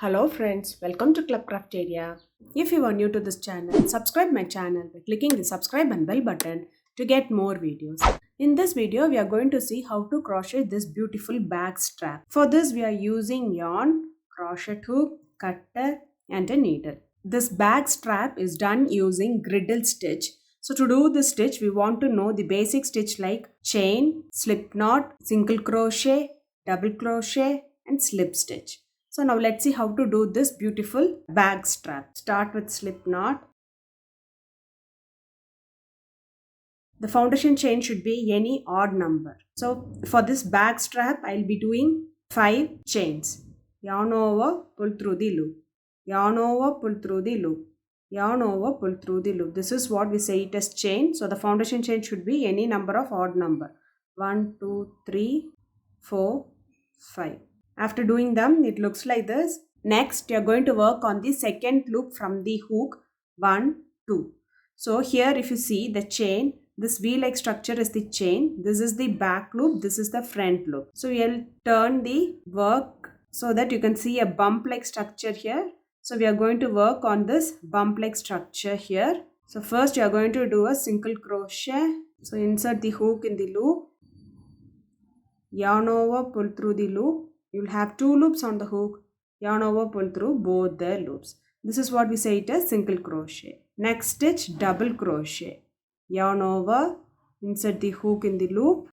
Hello friends, welcome to ClubCrafteria. If you are new to this channel, subscribe my channel by clicking the subscribe and bell button to get more videos. In this video, we are going to see how to crochet this beautiful bag strap. For this, we are using yarn, crochet hook, cutter and a needle. This bag strap is done using griddle stitch. So to do this stitch, we want to know the basic stitch like chain, slip knot, single crochet, double crochet and slip stitch. So now let's see how to do this beautiful bag strap. Start with slip knot. The foundation chain should be any odd number. So for this bag strap, I'll be doing 5 chains. Yarn over, pull through the loop. Yarn over, pull through the loop. Yarn over, pull through the loop. This is what we say it as chain. So the foundation chain should be any number of odd number. 1, 2, 3, 4, 5. After doing them, it looks like this. Next, you are going to work on the second loop from the hook 1, 2. So here if you see the chain, this V-like structure is the chain. This is the back loop. This is the front loop. So you'll turn the work so that you can see a bump-like structure here. So we are going to work on this bump-like structure here. So first you are going to do a single crochet. So insert the hook in the loop. Yarn over, pull through the loop. You will have 2 loops on the hook. Yarn over, pull through both the loops. This is what we say it as single crochet. Next stitch, double crochet. Yarn over, insert the hook in the loop.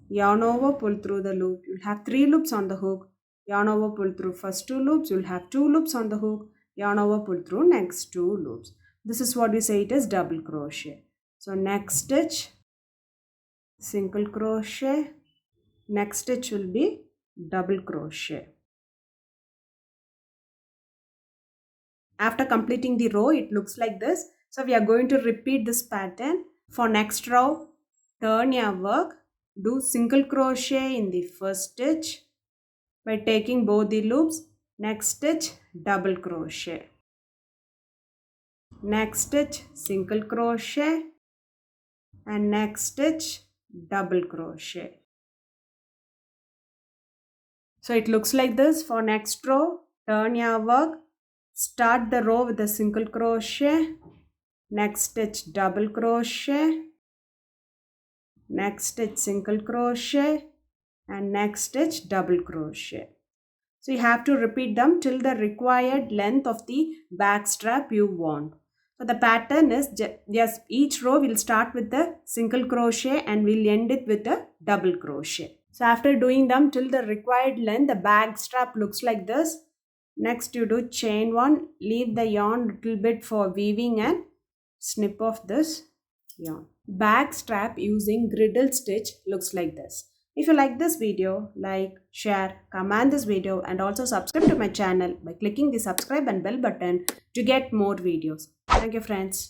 Yarn over, pull through the loop. You will have 3 loops on the hook. Yarn over, pull through first 2 loops. You will have 2 loops on the hook. Yarn over, pull through next 2 loops. This is what we say it as double crochet. So next stitch, single crochet. Next stitch will be double crochet. After completing the row, it looks like this. So we are going to repeat this pattern. For next row, turn your work. Do single crochet in the first stitch by taking both the loops. Next stitch, double crochet. Next stitch, single crochet. And next stitch, double crochet. So it looks like this. For next row, turn your work. Start the row with a single crochet. Next stitch, double crochet. Next stitch, single crochet. And next stitch, double crochet. So you have to repeat them till the required length of the bag strap you want. So the pattern is just each row will start with the single crochet and we'll end it with a double crochet. So after doing them till the required length, the bag strap looks like this. Next you do chain 1, leave the yarn little bit for weaving and snip off this yarn. Bag strap using griddle stitch looks like this. If you like this video, like, share, comment this video and also subscribe to my channel by clicking the subscribe and bell button to get more videos. Thank you friends.